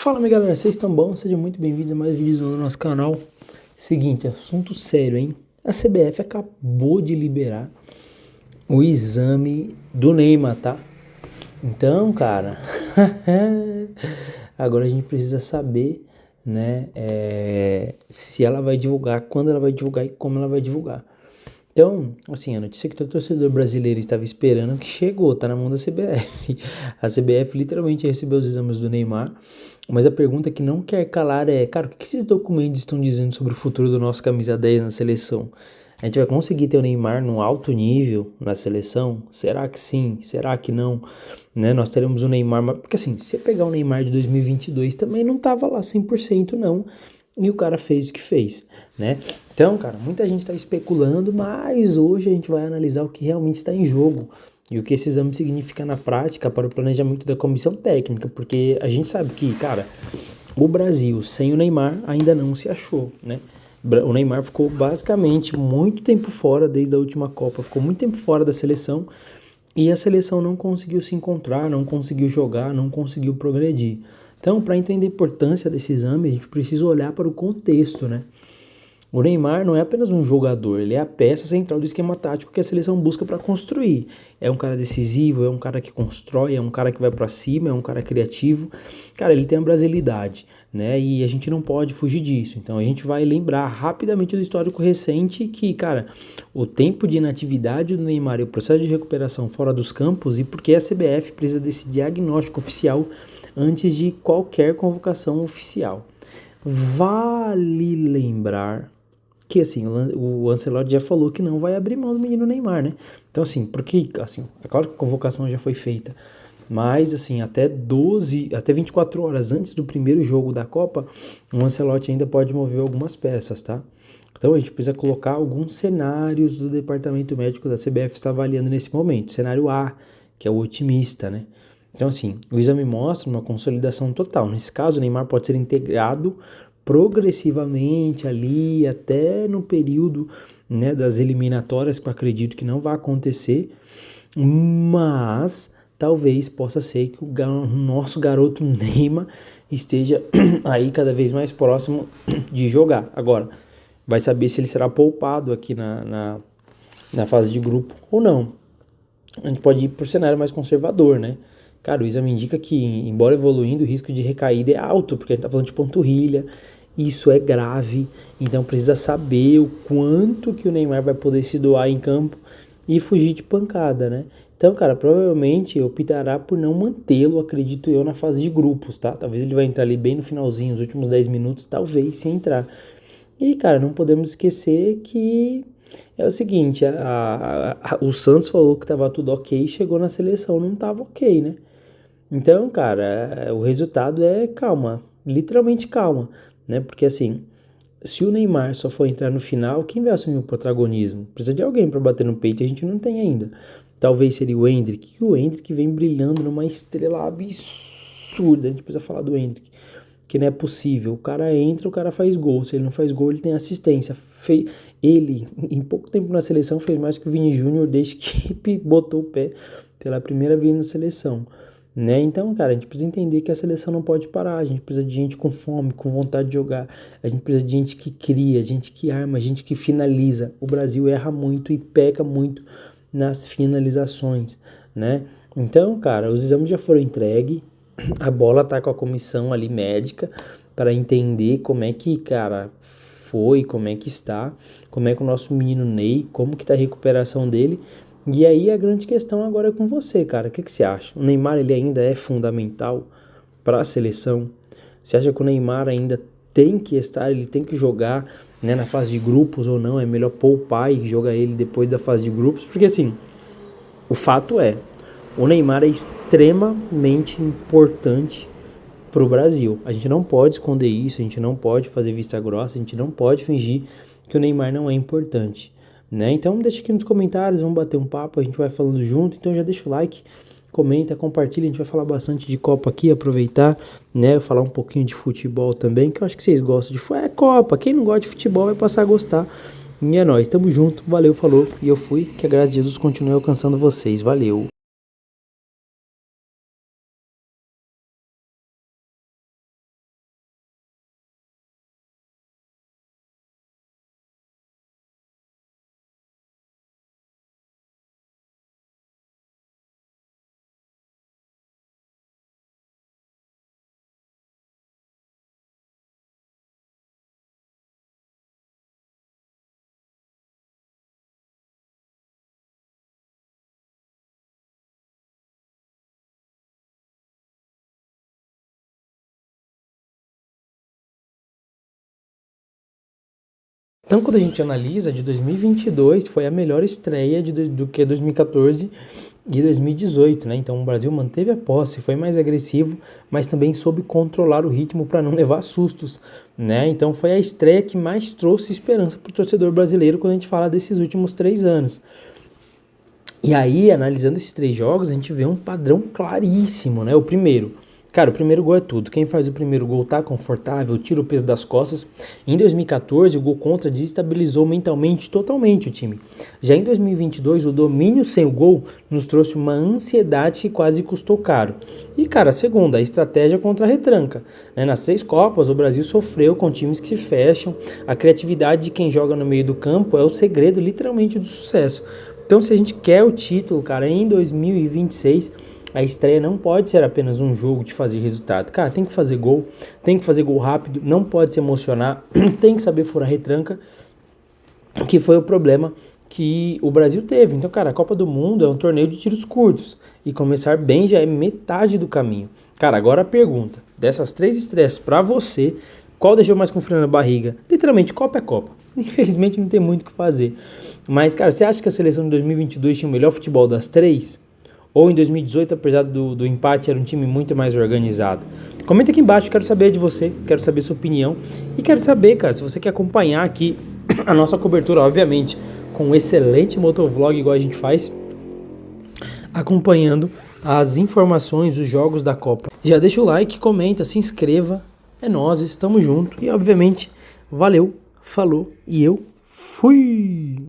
Fala, minha galera, vocês estão bom? Sejam muito bem-vindos a mais vídeos no nosso canal. Seguinte, assunto sério, hein? A CBF acabou de liberar o exame do Neymar, tá? Então, cara, agora a gente precisa saber, né, se ela vai divulgar, quando ela vai divulgar e como ela vai divulgar. Então, assim, a notícia que todo torcedor brasileiro estava esperando que chegou, tá na mão da CBF. A CBF literalmente recebeu os exames do Neymar, mas a pergunta que não quer calar é, cara, o que esses documentos estão dizendo sobre o futuro do nosso camisa 10 na seleção? A gente vai conseguir ter o Neymar num alto nível na seleção? Será que sim? Será que não? Né? Nós teremos o Neymar, porque assim, se você pegar o Neymar de 2022 também não tava lá 100% não, e o cara fez o que fez, né? Então, cara, muita gente está especulando, mas hoje a gente vai analisar o que realmente está em jogo e o que esse exame significa na prática para o planejamento da comissão técnica, porque a gente sabe que, cara, o Brasil sem o Neymar ainda não se achou, né? O Neymar ficou basicamente muito tempo fora desde a última Copa, ficou muito tempo fora da seleção e a seleção não conseguiu se encontrar, não conseguiu jogar, não conseguiu progredir. Então, para entender a importância desse exame, a gente precisa olhar para o contexto, né? O Neymar não é apenas um jogador, ele é a peça central do esquema tático que a seleção busca para construir. É um cara decisivo, é um cara que constrói, é um cara que vai para cima, é um cara criativo. Cara, ele tem a brasilidade, né? E a gente não pode fugir disso. Então a gente vai lembrar rapidamente do histórico recente que, cara, o tempo de inatividade do Neymar e o processo de recuperação fora dos campos e porque a CBF precisa desse diagnóstico oficial antes de qualquer convocação oficial. Vale lembrar que assim, o Ancelotti já falou que não vai abrir mão do menino Neymar, né? Então assim, porque assim, é claro que a convocação já foi feita, mas assim, até 24 horas antes do primeiro jogo da Copa, o Ancelotti ainda pode mover algumas peças, tá? Então a gente precisa colocar alguns cenários do departamento médico da CBF está avaliando nesse momento. Cenário A, que é o otimista, né? Então assim, o exame mostra uma consolidação total. Nesse caso, o Neymar pode ser integrado progressivamente ali até no período, né, das eliminatórias, que eu acredito que não vai acontecer, mas talvez possa ser que o nosso garoto Neymar esteja aí cada vez mais próximo de jogar. Agora, vai saber se ele será poupado aqui na fase de grupo ou não. A gente pode ir por cenário mais conservador, né? Cara, o exame indica que, embora evoluindo, o risco de recaída é alto, porque a gente tá falando de panturrilha, isso é grave, então precisa saber o quanto que o Neymar vai poder se doar em campo e fugir de pancada, né? Então, cara, provavelmente optará por não mantê-lo, acredito eu, na fase de grupos, tá? Talvez ele vai entrar ali bem no finalzinho, os últimos 10 minutos, talvez, se entrar. E, cara, não podemos esquecer que é o seguinte, o Santos falou que tava tudo ok, chegou na seleção, não tava ok, né? Então, cara, o resultado é calma, literalmente calma, né? Porque assim, se o Neymar só for entrar no final, quem vai assumir o protagonismo? Precisa de alguém para bater no peito e a gente não tem ainda. Talvez seria o Endrick, que o Endrick vem brilhando numa estrela absurda. A gente precisa falar do Endrick, que não é possível. O cara entra, o cara faz gol. Se ele não faz gol, ele tem assistência. Ele, em pouco tempo na seleção, fez mais que o Vini Júnior desde que botou o pé pela primeira vez na seleção. Né? Então, cara, a gente precisa entender que a seleção não pode parar, a gente precisa de gente com fome, com vontade de jogar, a gente precisa de gente que cria, gente que arma, gente que finaliza. O Brasil erra muito e peca muito nas finalizações, né? Então, cara, os exames já foram entregues, a bola tá com a comissão ali médica para entender como é que, cara, foi, como é que está, como é que o nosso menino Ney, como que tá a recuperação dele. E aí a grande questão agora é com você, cara. O que você acha? O Neymar ele ainda é fundamental para a seleção? Você acha que o Neymar ainda tem que estar, ele tem que jogar, né, na fase de grupos ou não? É melhor poupar e jogar ele depois da fase de grupos? Porque assim, o fato é, o Neymar é extremamente importante para o Brasil. A gente não pode esconder isso, a gente não pode fazer vista grossa, a gente não pode fingir que o Neymar não é importante, né? Então deixa aqui nos comentários, vamos bater um papo, a gente vai falando junto, então já deixa o like, comenta, compartilha, a gente vai falar bastante de Copa aqui, aproveitar, né, falar um pouquinho de futebol também, que eu acho que vocês gostam de futebol, é Copa, quem não gosta de futebol vai passar a gostar, e é nóis, tamo junto, valeu, falou, e eu fui, que a graça de Jesus continue alcançando vocês, valeu. Então, quando a gente analisa, de 2022 foi a melhor estreia do que 2014 e 2018, né? Então, o Brasil manteve a posse, foi mais agressivo, mas também soube controlar o ritmo para não levar sustos, né? Então, foi a estreia que mais trouxe esperança para o torcedor brasileiro quando a gente fala desses últimos 3 anos. E aí, analisando esses 3 jogos, a gente vê um padrão claríssimo, né? O primeiro gol é tudo. Quem faz o primeiro gol tá confortável, tira o peso das costas. Em 2014, o gol contra desestabilizou mentalmente totalmente o time. Já em 2022, o domínio sem o gol nos trouxe uma ansiedade que quase custou caro. E, cara, segunda, a estratégia contra a retranca. Né? Nas 3 Copas, o Brasil sofreu com times que se fecham. A criatividade de quem joga no meio do campo é o segredo, literalmente, do sucesso. Então, se a gente quer o título, cara, em 2026, a estreia não pode ser apenas um jogo de fazer resultado. Cara, tem que fazer gol rápido, não pode se emocionar, tem que saber furar retranca, que foi o problema que o Brasil teve. Então, cara, a Copa do Mundo é um torneio de tiros curtos, e começar bem já é metade do caminho. Cara, agora a pergunta, dessas 3 estreias pra você, qual deixou mais com frio na barriga? Literalmente, Copa é Copa. Infelizmente não tem muito o que fazer. Mas, cara, você acha que a seleção de 2022 tinha o melhor futebol das 3? Ou em 2018, apesar do empate, era um time muito mais organizado? Comenta aqui embaixo, quero saber de você, quero saber sua opinião. E quero saber, cara, se você quer acompanhar aqui a nossa cobertura, obviamente, com um excelente motovlog igual a gente faz, acompanhando as informações dos jogos da Copa. Já deixa o like, comenta, se inscreva. É nóis, estamos juntos. E, obviamente, valeu, falou e eu fui!